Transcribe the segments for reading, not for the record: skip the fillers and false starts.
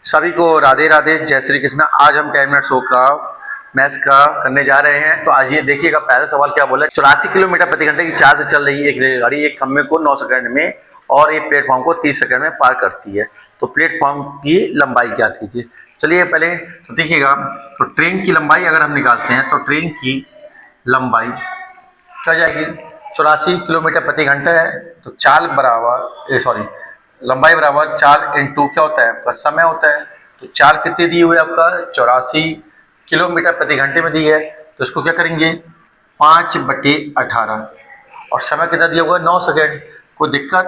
सभी को राधे राधे, जय श्री कृष्ण। आज हम 10 मिनट शो का मैथ्स का करने जा रहे हैं। तो आज ये देखिएगा, पहला सवाल क्या बोला है। 84 किलोमीटर प्रति घंटे की चाल से चल रही एक रेलगाड़ी एक खंभे को 9 सेकंड में और एक प्लेटफॉर्म को 30 सेकंड में पार करती है। तो प्लेटफॉर्म की लंबाई ज्ञात कीजिए। चलिए पहले तो देखिएगा, तो ट्रेन की लंबाई अगर हम निकालते हैं तो ट्रेन की लंबाई क्या जाएगी, 84 किलोमीटर प्रति घंटा है। तो चाल बराबर लंबाई बराबर चाल इंटू क्या होता है आपका समय होता है। तो चाल कितनी दी हुई है आपका, 84 किलोमीटर प्रति घंटे में दी है। तो इसको क्या करेंगे, 5/18 और समय कितना दिया हुआ है, 9 सेकेंड। कोई दिक्कत?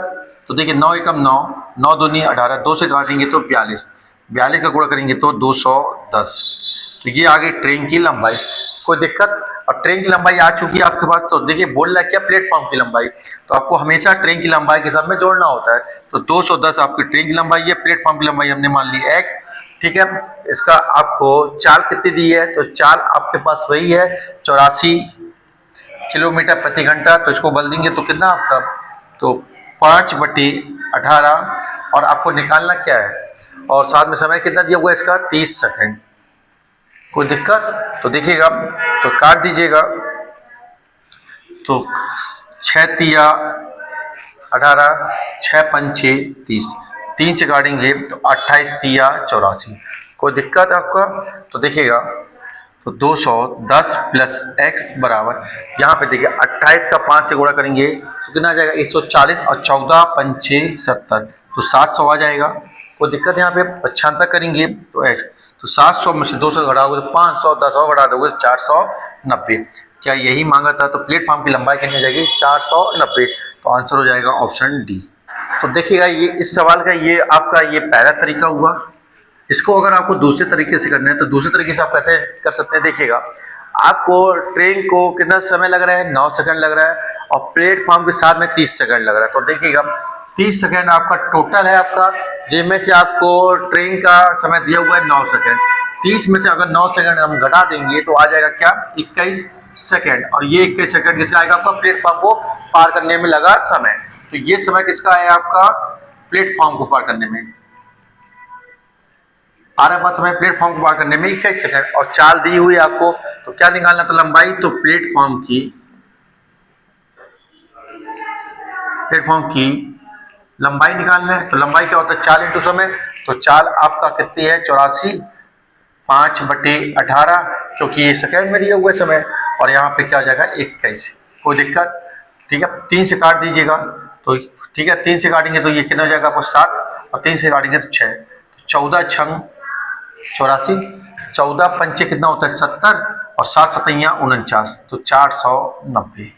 तो देखिए 9 एकम 9, 9 दूनी 18, 2 से काटेंगे तो 42, 42 का गुणा करेंगे तो 210। तो ये आ गई ट्रेन की लंबाई। कोई दिक्कत? और ट्रेन की लंबाई आ चुकी है आपके पास। तो देखिए बोल रहा है क्या, प्लेटफॉर्म की लंबाई। तो आपको हमेशा ट्रेन की लंबाई के साथ में जोड़ना होता है। तो 210 आपकी ट्रेन की लंबाई है, प्लेटफॉर्म की लंबाई हमने मान ली x। ठीक है, इसका आपको चाल कितनी दी है, तो चाल आपके पास वही है 84 किलोमीटर प्रति घंटा। तो इसको बदल देंगे तो कितना आपका, तो 5/18 और आपको निकालना क्या है, और साथ में समय कितना दिया हुआ है इसका, 30 सेकेंड। कोई दिक्कत? तो देखिएगा, तो काट दीजिएगा। तो 6 तिया 18, 6 पंचे 30, 3 से काटेंगे तो 28 तिया 84। कोई दिक्कत आपका? तो देखिएगा, तो 210 प्लस x बराबर, यहाँ पे देखिए 28 का 5 से गुणा करेंगे तो कितना आ जाएगा, 140 और 14 पंचे 70, तो 700 आ जाएगा। कोई दिक्कत? यहाँ पे 75 करेंगे तो x, तो 700 में से 200 घटाओगे तो 500, 10 और घटा दोगे तो 490। क्या यही मांगा था? तो प्लेटफॉर्म की लंबाई कितनी जाएगी, 490। तो आंसर हो जाएगा ऑप्शन डी। तो देखिएगा, ये इस सवाल का ये आपका ये पहला तरीका हुआ। इसको अगर आपको दूसरे तरीके से करना है तो दूसरे तरीके से आप कैसे कर सकते हैं। देखिएगा, आपको ट्रेन को कितना समय लग रहा है, 9 सेकंड लग रहा है और प्लेटफॉर्म के साथ में 30 सेकंड लग रहा है। तो देखिएगा 30 सेकंड आपका टोटल है आपका, जिनमें से आपको ट्रेन का समय दिया हुआ है 9 सेकंड। 30 में से अगर 9 सेकंड हम घटा देंगे तो आ जाएगा क्या, 21 सेकंड। और ये 21 सेकंड किसका आएगा, आपका प्लेटफॉर्म को पार करने में लगा समय। तो ये समय किसका है आपका, प्लेटफॉर्म को पार करने में आ रहा है समय, प्लेटफॉर्म को पार करने में 21 सेकंड। और चाल दी हुई है आपको, तो क्या निकालना था, लंबाई। तो प्लेटफॉर्म की लंबाई निकालना है। तो लंबाई क्या होता है, चाल इंटू समय। तो चाल आपका कितनी है, 84, 5/18, क्योंकि ये सेकंड में दिया हुआ समय। और यहाँ पे क्या आ जाएगा, 21। कोई दिक्कत? ठीक है, 3 से काट दीजिएगा तो ठीक है, 3 से काटेंगे तो ये कितना हो जाएगा आपको, 7, और 3 से काटेंगे तो 6। तो 14 छंग 84, 14 पंचे कितना होता है, 70, और 7 सतैया 49, तो 490।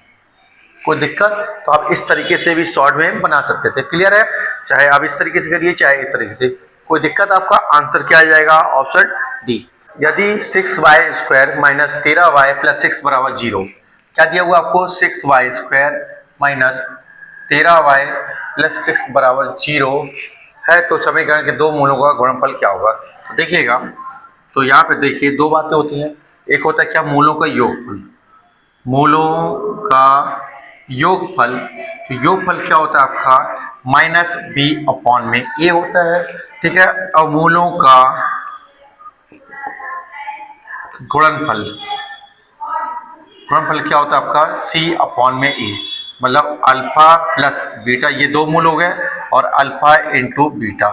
कोई दिक्कत? तो आप इस तरीके से भी शॉर्ट में बना सकते थे। क्लियर है? चाहे आप इस तरीके से करिए चाहे इस तरीके से, कोई दिक्कत? आपका आंसर क्या आ जाएगा, ऑप्शन डी। यदि 6y² माइनस 13y प्लस 6 बराबर 0, क्या दिया हुआ आपको, 6y² माइनस 13y प्लस 6 बराबर 0 है। तो समीकरण के दो मूलों का गुणनफल क्या होगा। तो देखिएगा, तो यहाँ पे देखिए दो बातें होती हैं। एक होता है क्या, मूलों का योगफल, मूलों का योगफल। तो योगफल क्या होता है आपका, माइनस b अपॉन में a होता है। ठीक है, और मूलों का गुणनफल क्या होता है आपका, c अपॉन में a, मतलब अल्फा प्लस बीटा, ये दो मूल हो गए, और अल्फा इंटू बीटा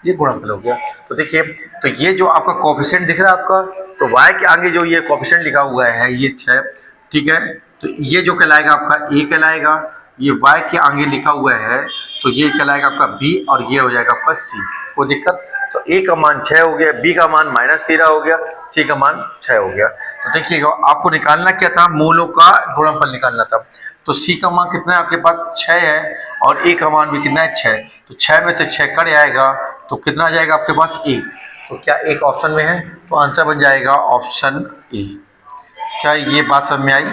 ये गुणनफल हो गया। तो देखिए, तो ये जो आपका कोफिशिएंट दिख रहा है आपका, तो y के आगे जो ये कोफिशिएंट लिखा हुआ है ये 6। ठीक है, तो ये जो कहलाएगा आपका a कहलाएगा, ये y के आगे लिखा हुआ है तो ये कहलाएगा आपका b, और ये हो जाएगा आपका c। कोई दिक्कत? तो a का मान 6 हो गया, b का मान -13 हो गया, c का मान 6 हो गया। तो देखिएगा, आपको निकालना क्या था, मूलों का गुणनफल निकालना था। तो c का मान कितना है आपके पास, 6 है, और a का मान भी कितना है, 6। तो 6 में से 6 कट जाएगा तो कितना आ जाएगा आपके पास, a। तो क्या एक ऑप्शन में है, तो आंसर बन जाएगा ऑप्शन ए। क्या ये बात समझ में आई?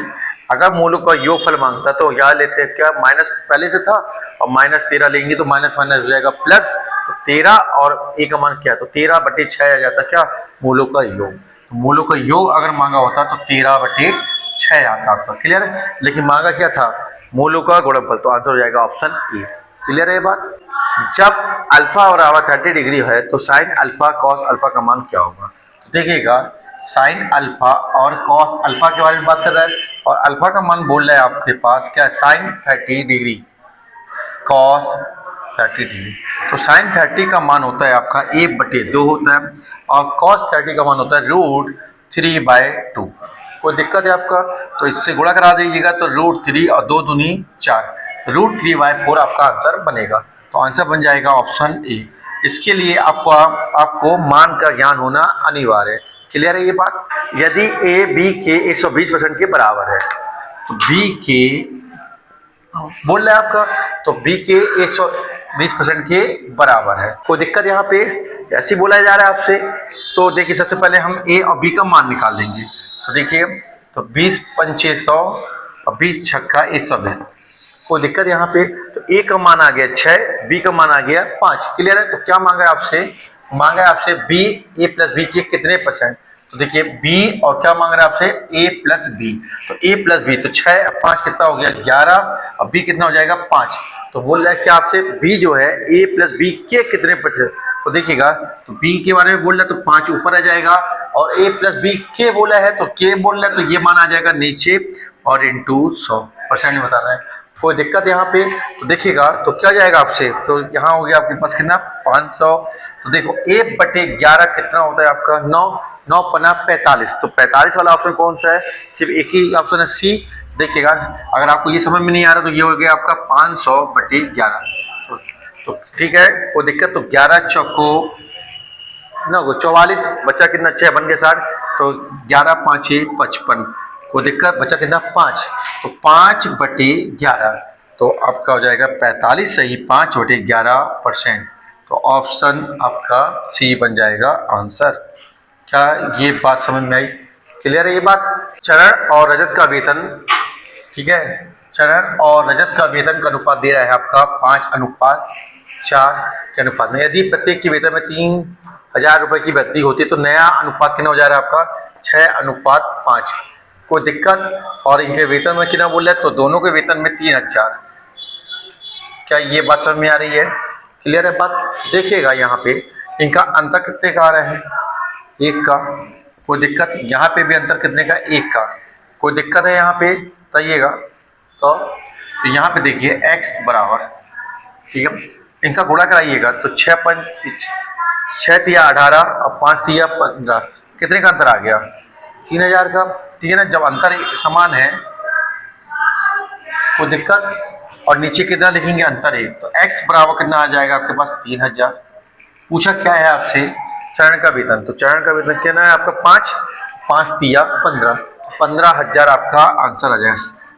अगर मूलों का योगफल मांगता तो यहाँ लेते हैं क्या, माइनस पहले से था और -13 लेंगे तो माइनस माइनस हो जाएगा प्लस। तो 13 और a का मान क्या है, तो 13/6 आ जाता क्या, मूलों का योग। तो मूलों का योग अगर मांगा होता तो 13/6 आता आपका। क्लियर है? लेकिन मांगा क्या था, मूलों का गुणनफल। तो आंसर हो जाएगा ऑप्शन ए। क्लियर है ये बात? जब अल्फा और आवा 30 डिग्री है तो साइन अल्फा कॉस अल्फा का मान क्या होगा। तो देखिएगा साइन अल्फा और कॉस अल्फा के बारे में बात कर रहा है और अल्फा का मान बोल रहा है आपके पास क्या, साइन 30 डिग्री कॉस 30 डिग्री। तो साइन 30 का मान होता है आपका 1/2 होता है और कॉस 30 का मान होता है √3/2। कोई दिक्कत है आपका, तो इससे गुणा करा दीजिएगा तो √3 और 2 दूनी 4, तो √3/4 आपका आंसर बनेगा। तो आंसर बन जाएगा ऑप्शन ए। इसके लिए आपको मान का ज्ञान होना अनिवार्य है। क्लियर है ये बात। यदि ए बी के 120% के बराबर है तो बी के बोल रहा है आपका, तो बी के 120% के बराबर है। कोई दिक्कत यहाँ पे, ऐसे बोला जा रहा है आपसे। तो देखिए सबसे पहले हम ए और बी का मान निकाल देंगे। तो देखिए तो 20 पंचे 100 और 20 छक्का 120। कोई दिक्कत यहाँ पे, तो ए का मान आ गया 6, बी का मान आ गया 5। क्लियर है। तो क्या मांगा है आपसे, मांगा है आपसे बी ए प्लस बी के कितने परसेंट। तो देखिए बी और क्या मांग रहा है आपसे, ए प्लस बी। तो ए प्लस बी तो 6 और 5 कितना हो गया 11 और बी कितना हो जाएगा 5। तो बोल रहा है कि आपसे बी जो है ए प्लस बी के कितने परसेंट। तो देखिएगा तो बी के बारे में बोल रहा है तो 5 ऊपर आ जाएगा और ए प्लस बी के बोला है तो के बोल रहा है तो ये मान आ जाएगा नीचे और इंटू 100% में बताना है। कोई दिक्कत यहाँ पे, तो देखिएगा तो क्या जाएगा आपसे, तो यहाँ हो गया आपके पास कितना 500। तो देखो 1/11 कितना होता है आपका 9, 9 पन्ना 45। तो 45 वाला ऑप्शन कौन सा है, सिर्फ एक ही ऑप्शन है सी। देखिएगा अगर आपको ये समझ में नहीं आ रहा तो ये हो गया आपका 500/11। तो ठीक है कोई दिक्कत। तो 11 चौको कितना होगा 44, बचा कितना 6 बन गया 60। तो 11 5 55। कोई दिक्कत, बचा कितना 5। तो 5/11 तो आपका हो जाएगा 45 सही 5/11%। तो ऑप्शन आपका सी बन जाएगा आंसर। क्या ये बात समझ में आई। क्लियर है ये बात। चरण और रजत का वेतन, ठीक है, चरण और रजत का वेतन का अनुपात दे रहा है आपका 5:4 के अनुपात में। यदि प्रत्येक के वेतन में 3000 रुपए की वृद्धि होती है तो नया अनुपात कितना हो जा रहा है आपका 6:5। कोई दिक्कत, और इनके वेतन में कितना बोल रहे हैं, तो दोनों के वेतन में 3000। क्या ये बात समझ में आ रही है। क्लियर है बात। देखिएगा यहाँ पे इनका अंतर कितने का आ रहा है, 1 का। कोई दिक्कत, यहाँ पे भी अंतर कितने का 1 का। कोई दिक्कत है यहाँ पे बताइएगा। तो यहाँ पे देखिए x बराबर, ठीक है, इनका गुणा कराइएगा तो 6 तिया 18 और 5 तिया 15, कितने का अंतर आ गया 3000 का। ठीक है ना। जब अंतर समान है कोई दिक्कत, और नीचे कितना लिखेंगे अंतर 1, तो x बराबर कितना आ जाएगा आपके पास 3000। पूछा क्या है आपसे, चरण का वेतन। तो चरण का वेतन कितना है आपका 5 तिया 15,000 आपका आंसर आ जाएगा।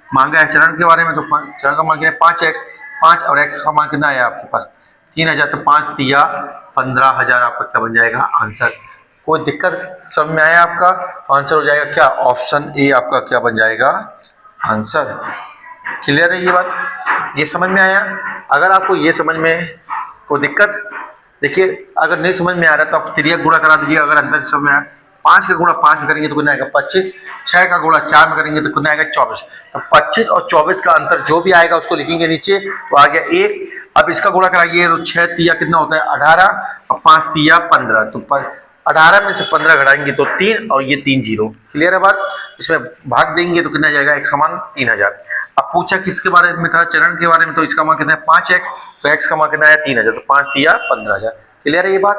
मांगा है चरण के बारे में, तो चरण का मान कितना 5x, 5 और x का मान कितना है आपके पास 3000। तो 5 तिया 15,000 आपका क्या बन जाएगा आंसर। कोई दिक्कत समझ में आया आपका। आंसर हो जाएगा क्या, ऑप्शन ए आपका क्या बन जाएगा आंसर। क्लियर है ये बात, ये समझ में आया। अगर आपको ये समझ में कोई दिक्कत, देखिए अगर नहीं समझ में आ रहा तो आप तिरिया गुणा करा दीजिए। अगर अंतर समझ में आया 5 का गुणा 5 में करेंगे तो कितना आएगा 25, 6 का गुणा 4 में करेंगे तो कितना आएगा 24। तो 25 और 24 का अंतर जो भी आएगा उसको लिखेंगे नीचे, तो आ गया 1। अब इसका गुणा कराइए तो 6 तिया कितना होता है 18 और 5 तिया 15। तो 18 में से 15 घटाएंगे तो 3 और ये 3 जीरो। क्लियर है बात। इसमें भाग देंगे तो कितना जाएगा x का मान 3000। अब पूछा किसके बारे में था, चरण के बारे में। तो इसका मान कितना है 5x, तो x का मान कितना है 3000। तो 5 तिया 15,000। क्लियर है ये बात।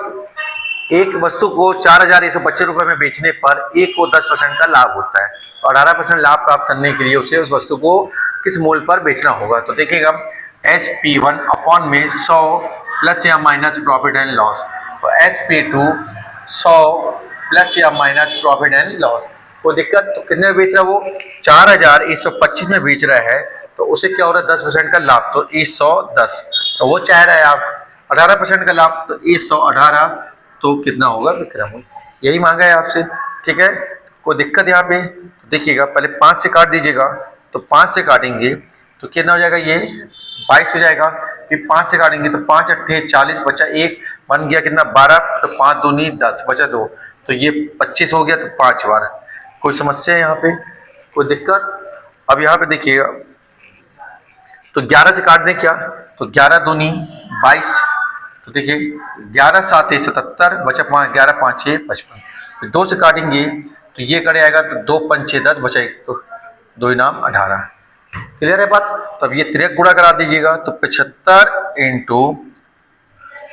एक वस्तु को 4,125 रुपए में बेचने पर एक को 10% का लाभ होता है और 18% लाभ प्राप्त करने के लिए उसे उस वस्तु को किस मूल्य पर बेचना होगा। तो देखिएगा SP1 अपॉन में 100 प्लस या माइनस प्रॉफिट एंड लॉस। तो SP2 100 प्लस या माइनस प्रॉफिट एंड लॉस। कोई दिक्कत, तो कितने में बेच रहा है वो 4,125 में बेच रहा है, तो उसे क्या हो रहा है 10% का लाभ, तो 110। तो वो चाह रहा है आप 18% का लाभ, तो 118 तो कितना होगा विक्रम, यही मांगा है आपसे। ठीक है। कोई दिक्कत यहाँ पे देखिएगा, पहले 5 से काट दीजिएगा। तो 5 से काटेंगे तो कितना हो जाएगा, ये 22 हो जाएगा। फिर 5 से काटेंगे तो 5 अट्ठे 40, बचा 1, बन गया कितना 12। तो 5 दूनी 10, बचा 2, तो ये 25 हो गया। तो 5 बार। कोई समस्या है यहाँ पे, कोई दिक्कत। अब यहाँ पे देखिएगा तो 11 से काट दें क्या, तो 11 दूनी 22, तो देखिए 11 7 77 बचा 5, 11 5 6 55, फिर 2 से काटेंगे तो ये कट आएगा, तो 2 5 6 10 बचा 1, तो 2 इनाम 18। क्लियर है बात। तो अब ये तिरक गुणा करा दीजिएगा, तो 75 इंटू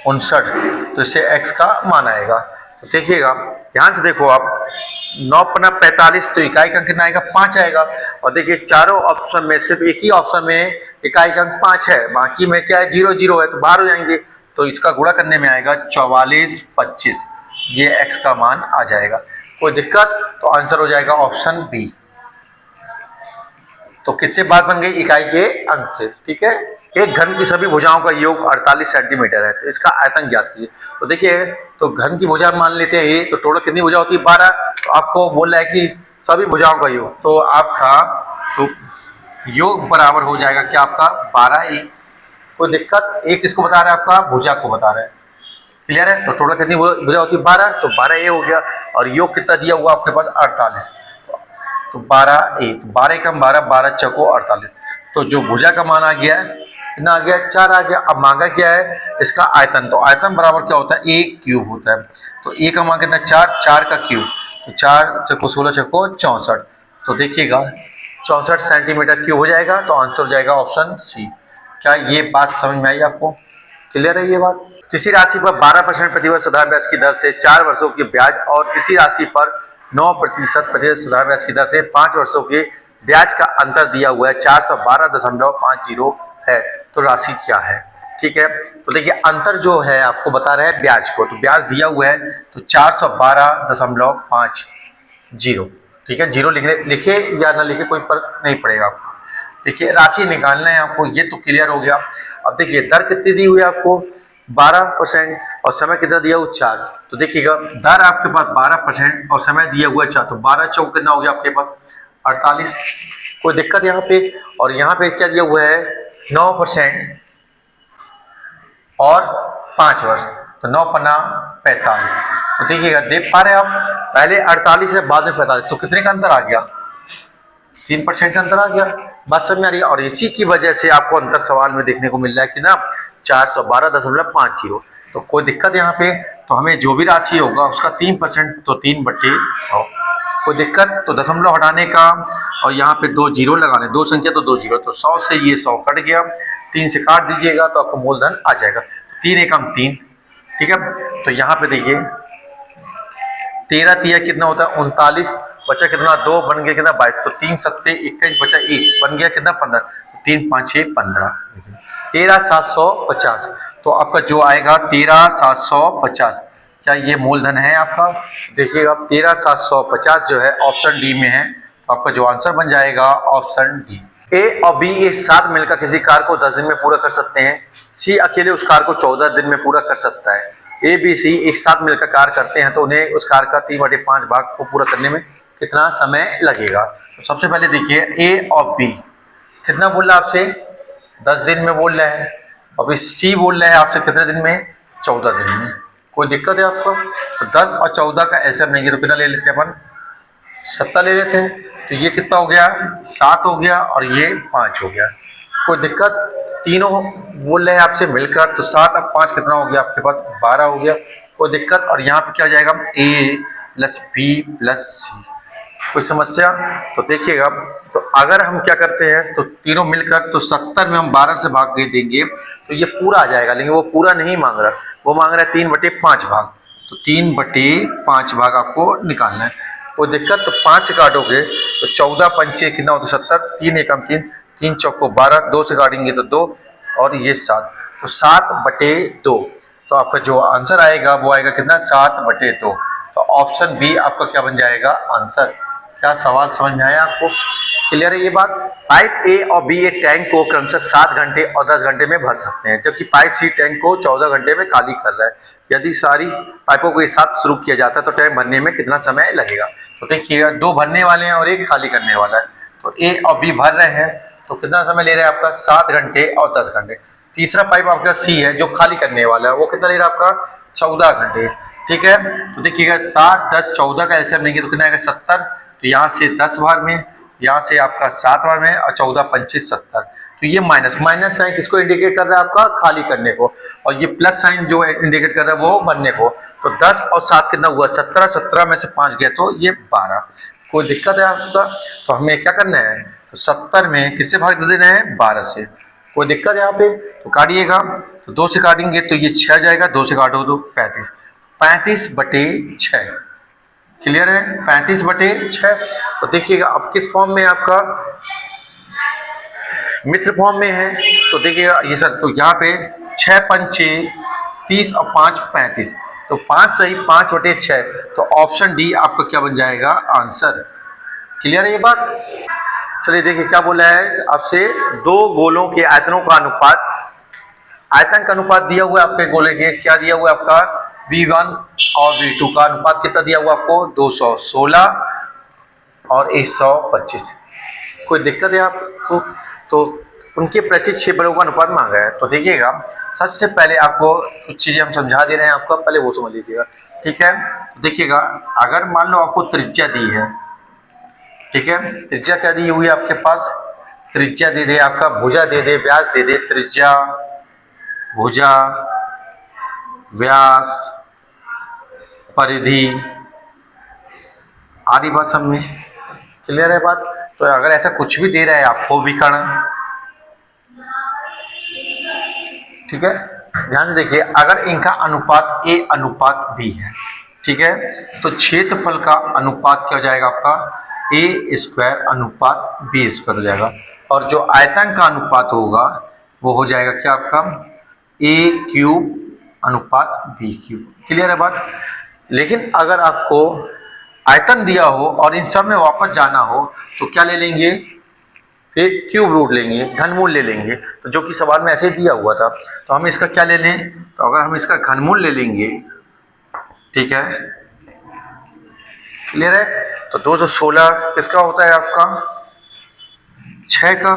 59, तो इससे x का मान आएगा। तो देखिएगा ध्यान से देखो आप, 9 पन्ना 45, तो इकाई का अंक कितना आएगा, 5 आएगा। और देखिए चारों ऑप्शन में सिर्फ एक ही ऑप्शन में इकाई का अंक 5 है, बाकी में क्या है 0 0 है, तो बाहर हो जाएंगे। तो इसका गुणा करने में आएगा 44 25, ये x का मान आ जाएगा। कोई दिक्कत, तो आंसर हो जाएगा ऑप्शन बी। तो किससे बात बन गई, इकाई के अंक से। ठीक है, एक घन की सभी भुजाओं का योग 48 सेंटीमीटर है, तो इसका आयतन ज्ञात कीजिए। तो देखिए, तो घन की भुजा मान लेते हैं ये, तो टोटल कितनी भुजा होती है 12, तो आपको बोल रहा है कि सभी भुजाओं का योग, तो आपका तो योग बराबर हो जाएगा क्या, आपका 12a। कोई दिक्कत, एक किसको बता रहा है, आपका भुजा को बता रहा है। क्लियर है, तो टोटल कितनी भुजा होती है 12, तो 12a हो गया। और योग कितना दिया हुआ आपके पास 48, तो 12a, तो 12 कम 12, 12 चौको 48, तो जो भुजा का मान आ गया है कितना आ गया, 4 आ गया। अब मांगा क्या है, इसका आयतन, तो आयतन बराबर क्या होता है, a क्यूब होता है। तो a का मान कितना, 4, 4 का क्यूब, तो 4 चौको 16 चौको 64, तो देखिएगा 64 सेंटीमीटर क्यूब हो जाएगा। तो आंसर हो जाएगा ऑप्शन सी। क्या ये बात समझ में आई आपको, क्लियर है ये बात। किसी राशि पर 12% प्रतिवर्ष सुधार ब्याज की दर से 4 वर्षों की ब्याज और किसी राशि पर 9% प्रतिवर्ष सुधार ब्याज की दर से 5 वर्षों के ब्याज का अंतर दिया हुआ है 412.50 है, तो राशि क्या है। ठीक है, तो देखिए अंतर जो है आपको बता रहे हैं ब्याज को, तो ब्याज दिया हुआ है तो 412.50। ठीक है, जीरो लिखे या ना लिखे कोई फर्क नहीं पड़ेगा आपको। देखिए राशि निकालना है आपको, ये तो क्लियर हो गया। अब देखिए दर कितनी दी हुई है आपको 12% और समय कितना दिया हुआ 4, तो देखिएगा दर आपके पास 12% और समय दिया हुआ 4, तो 12 चौक कितना हो गया आपके पास 48। कोई दिक्कत यहाँ पे, और यहाँ पे क्या दिया हुआ है 9% और 5 वर्ष, तो 9 पन्ना 45, तो देखिएगा देख पा रहे हैं आप, पहले 48 है बाद में 45, तो कितने का अंतर आ गया, 3% का अंतर आ गया। बात समझ में आ रही है। और इसी की वजह से आपको अंतर सवाल में देखने को मिल रहा है कि ना 412.50, तो कोई दिक्कत यहाँ पे, तो हमें जो भी राशि होगा उसका 3%, तो 3/100। कोई दिक्कत, तो दशमलव हटाने का और यहाँ पे 2 जीरो लगाने, 2 संख्या तो 2 जीरो, तो 100 से ये 100 कट गया, 3 से काट दीजिएगा तो आपको मूलधन आ जाएगा, 3 एकम 3। ठीक है, तो यहाँ पे देखिए 13 तिया कितना होता है 39, बचा कितना 2 बन गया कितना 22, तो 3 सत्ते 21 बचा 1 बन गया कितना 15, तो 3 5 6 15, 13,750, तो आपका जो आएगा 13,750, क्या ये मूलधन है आपका। देखिएगा 13,750 जो है ऑप्शन डी में है, तो आपका जो आंसर बन जाएगा ऑप्शन डी। ए और बी एक साथ मिलकर किसी कार्य को 10 दिन में पूरा कर सकते हैं, सी अकेले उस कार्य को 14 दिन में पूरा कर सकता है। ए बी सी एक साथ मिलकर कार्य करते हैं तो उन्हें उस कार्य का 3/5 भाग को पूरा करने में कितना समय लगेगा। तो सबसे पहले देखिए ए और बी कितना बोल रहा है आपसे 10 दिन में बोल रहा है, और फिर सी बोल रहा है आपसे कितने दिन में 14 दिन में। कोई दिक्कत है आपको, तो 10 और 14 का ऐसे नहीं, तो कितना ले लेते हैं अपन 70 ले लेते हैं, तो ये कितना हो गया 7 हो गया और ये 5 हो गया। कोई दिक्कत, तीनों बोल रहे हैं आपसे मिलकर, तो 7 और 5 कितना हो गया आपके पास 12 हो गया। कोई दिक्कत, और यहाँ पे क्या हो जाएगा a प्लस बी प्लस सी। कोई समस्या, तो देखिएगा, तो अगर हम क्या करते हैं तो तीनों मिलकर, तो 70 में हम 12 से भाग के देंगे तो ये पूरा आ जाएगा, लेकिन वो पूरा नहीं मांग रहा, वो मांग रहा है 3/5 भाग, तो 3/5 भाग आपको निकालना है। कोई दिक्कत, तो 5 से काटोगे तो 14 पंचे कितना होता है 70, 3 एकम 3, 3 चौको 12, 2 से काटेंगे तो 2 और ये 7, तो 7/2, तो आपका जो आंसर आएगा वो आएगा कितना 7/2। तो ऑप्शन बी आपका क्या बन जाएगा आंसर। क्या सवाल समझ में आया आपको, क्लियर है ये बात। पाइप ए और बी ए टैंक को क्रमशः 7 घंटे और 10 घंटे में भर सकते हैं, जबकि पाइप सी टैंक को 14 घंटे में खाली कर रहा है। यदि सारी पाइपों को एक साथ शुरू किया जाता है तो टैंक भरने में कितना समय लगेगा। तो देखिएगा 2 भरने वाले हैं और 1 खाली करने वाला है, तो ए और बी भर रहे हैं तो कितना समय ले रहा है आपका 7 घंटे और 10 घंटे। तीसरा पाइप आपका सी है जो खाली करने वाला है, वो कितना ले रहा है आपका 14 घंटे। ठीक है, तो देखिएगा 7 10 14 का एलसीएम लेंगे तो कितना आएगा 70, तो यहाँ से 10 बार में, यहाँ से आपका 7 बार में और 14 25 70, तो ये माइनस, माइनस साइन किसको इंडिकेट कर रहा है? आपका खाली करने को, और ये प्लस साइन जो इंडिकेट कर रहा है वो भरने को। तो 10 और 7 कितना हुआ? 17, 17 में से 5 गया तो ये 12। कोई दिक्कत है आपका? तो हमें क्या करना है? तो 70 में किससे भाग दे देना है? 12 से। कोई दिक्कत है यहाँ पे? तो काटिएगा, तो 2 से काटेंगे तो ये 6 जाएगा, 2 से काटो तो 35, 35/6। क्लियर है? 35/6। तो देखिएगा अब किस फॉर्म में आपका मिश्र फॉर्म में है। तो देखिएगा ये सर, तो यहाँ पे 6 पंचे 30 और 5 35, तो 5 सही 5/6। तो ऑप्शन डी आपका क्या बन जाएगा? आंसर। क्लियर है ये बात? चलिए देखिए क्या बोला है आपसे, दो गोलों के आयतनों का अनुपात, आयतन का अनुपात दिया हुआ है आपके गोले के, क्या दिया हुआ है आपका? V1 और V2 का अनुपात कितना दिया हुआ आपको? 216 और 125। कोई दिक्कत है आपको? तो उनके प्रतिशत क्षेत्रफलों का अनुपात मांगा है। तो देखिएगा सबसे पहले आपको कुछ चीजें हम समझा दे रहे हैं आपका, पहले वो समझ लीजिएगा। ठीक है, तो देखिएगा अगर मान लो आपको त्रिज्या दी है, ठीक है, त्रिज्या क्या दी हुई है आपके पास? त्रिज्या दे दे आपका, भुजा दे दे, व्यास दे दे, त्रिज्या, भुजा, व्यास, परिधि, आदि बात सब में। क्लियर है बात? तो अगर ऐसा कुछ भी दे रहा है आपको विकर्ण, ठीक है, ध्यान से देखिए, अगर इनका अनुपात A अनुपात B है, ठीक है, तो क्षेत्रफल का अनुपात क्या हो जाएगा आपका? A² अनुपात B² हो जाएगा, और जो आयतन का अनुपात होगा वो हो जाएगा क्या आपका? A³ अनुपात B³। क्लियर है बात? लेकिन अगर आपको आयतन दिया हो और इन सब में वापस जाना हो तो क्या ले लेंगे? फिर क्यूब रूट लेंगे, घनमूल ले लेंगे। तो जो कि सवाल में ऐसे दिया हुआ था, तो हम इसका क्या ले लें? तो अगर हम इसका घनमूल ले लेंगे, ठीक है, क्लियर है, तो 216 किसका होता है आपका? 6 का,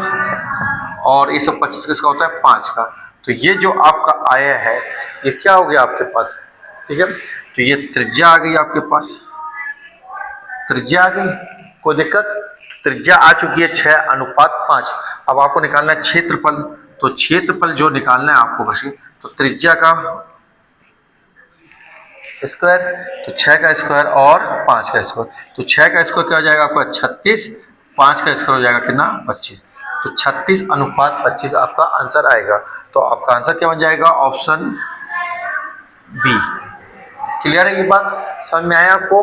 और 125 किसका होता है? 5 का। तो ये जो आपका आया है ये क्या हो गया आपके पास? ठीक है, तो ये त्रिज्या आ गई आपके पास, त्रिज्या आ गई। कोई दिक्कत? त्रिज्या आ चुकी है 6:5। अब आपको निकालना है क्षेत्रफल, तो क्षेत्रफल जो निकालना है आपको बस, तो त्रिज्या का स्क्वायर, तो 6 का स्क्वायर और 5 का स्क्वायर, तो 6 का स्क्वायर क्या हो जाएगा आपका? 36, 5 का स्क्वायर हो जाएगा कितना? 25। तो 36:25 आपका आंसर आएगा। तो आपका आंसर क्या बन जाएगा? Option B. क्लियर है ये बात? समझ में आया आपको?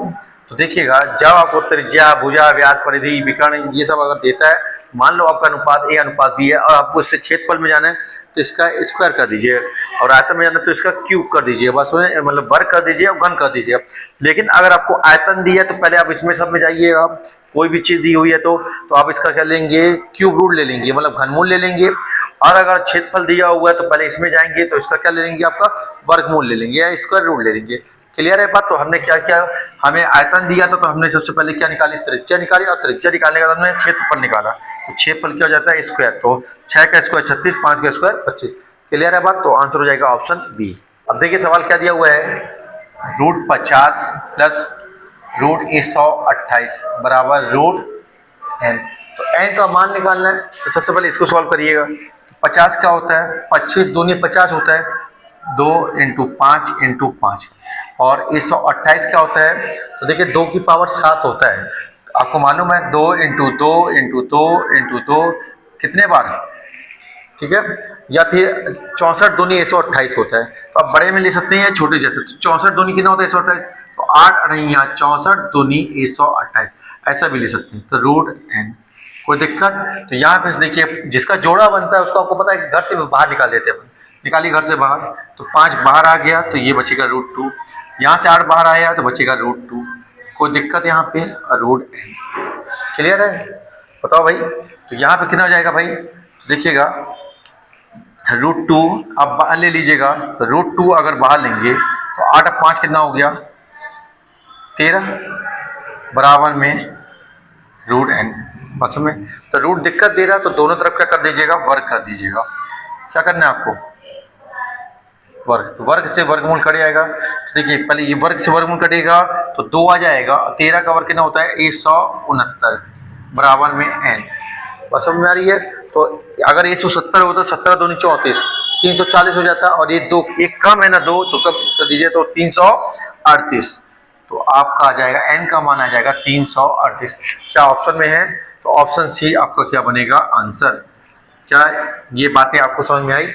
तो देखिएगा जब आपको त्रिज्या, भुजा, व्यास, परिधि, विकर्ण ये सब अगर देता है, मान लो आपका अनुपात A अनुपात B है और आपको इससे क्षेत्रफल में जाना है तो इसका स्क्वायर कर दीजिए, और आयतन में जाना है तो इसका क्यूब कर दीजिए, बस मतलब वर्ग कर दीजिए और घन कर दीजिए। लेकिन अगर आपको आयतन दी है तो पहले आप इसमें सब में जाइएगा, कोई भी चीज दी हुई है तो आप इसका क्या लेंगे? क्यूब रूट ले लेंगे, मतलब घनमूल ले लेंगे। और अगर क्षेत्रफल दिया हुआ है तो पहले इसमें जाएंगे तो इसका क्या ले लेंगे? आपका वर्गमूल ले लेंगे या स्क्वायर रूट ले लेंगे। क्लियर है बात? तो हमने क्या किया, हमें आयतन दिया था तो हमने सबसे पहले क्या निकाली? त्रिज्या निकाली, और त्रिज्या निकालने के बाद हमने क्षेत्रफल निकाला। तो क्षेत्रफल क्या हो जाता है? स्क्वायर। तो 6 का स्क्वायर 36, 5 का स्क्वायर 25। क्लियर है बात? तो आंसर हो जाएगा ऑप्शन बी। अब देखिए सवाल क्या दिया हुआ है, √50 प्लस √128 बराबर √n। तो n का मान निकालना है, तो सबसे पहले इसको सॉल्व करिएगा। 50 क्या होता है? 25 दूनी 50 होता है, 2 × 5 × 5, और 128 क्या होता है? तो देखिए 2 की पावर 7 होता है। तो आपको मालूम है 2 × 2 × 2 × 2 कितने बार? ठीक है, या फिर 64 दूनी 128 होता है। तो आप बड़े में ले सकते हैं, छोटे जैसे। तो 64 दूनी कितना होता है? 128। तो 8 अढ़ैया 64 दूनी 128, ऐसा भी ले सकते हैं। तो √n। कोई दिक्कत? तो यहाँ पे देखिए जिसका जोड़ा बनता है उसको आपको पता है घर से बाहर निकाल देते हैं, निकालिए घर से बाहर। तो 5 बाहर आ गया तो ये बचेगा √2, यहाँ से 8 बाहर आया तो बचेगा √2। कोई दिक्कत यहाँ पे? √n। क्लियर है? बताओ भाई। तो यहाँ पे कितना हो जाएगा भाई? देखिएगा √2 आप बाहर ले लीजिएगा, तो √2 अगर बाहर लेंगे तो 8 और 5 कितना हो गया? 13 बराबर में √n। बस में तो रूट दिक्कत दे रहा है तो दोनों तरफ क्या कर दीजिएगा? वर्ग कर दीजिएगा। क्या करना है आपको? वर्ग। तो वर्ग से वर्गमूल कट जाएगा। देखिए पहले ये वर्ग से वर्गमूल कटेगा तो 2 आ जाएगा, 13 का वर्ग कितना होता है? 169 बराबर में n। बस समझ में आ रही है? तो अगर ये 170 हो तो 17 दूनी 34, 340 हो जाता, और ये दो एक कम है ना, दो तो कब कर दीजिए, तो 338। तो आपका आ जाएगा n का मान आ जाएगा 338। क्या ऑप्शन में है? तो ऑप्शन सी आपका क्या बनेगा आंसर। क्या ये बातें आपको समझ में आई?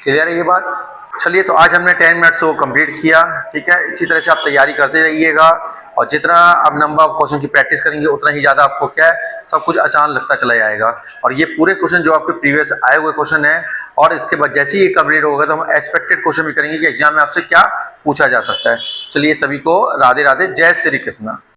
क्लियर है ये बात? चलिए, तो आज हमने 10 मिनट्स को कंप्लीट किया। ठीक है, इसी तरह से आप तैयारी करते रहिएगा, और जितना आप नंबर ऑफ क्वेश्चन की प्रैक्टिस करेंगे उतना ही ज़्यादा आपको क्या है, सब कुछ आसान लगता चला जाएगा। और ये पूरे क्वेश्चन जो आपके प्रीवियस आए हुए क्वेश्चन है, और इसके बाद जैसे ही ये कंप्लीट होगा तो हम एक्सपेक्टेड क्वेश्चन भी करेंगे कि एग्जाम में आपसे क्या पूछा जा सकता है। चलिए, सभी को राधे राधे, जय श्री कृष्णा।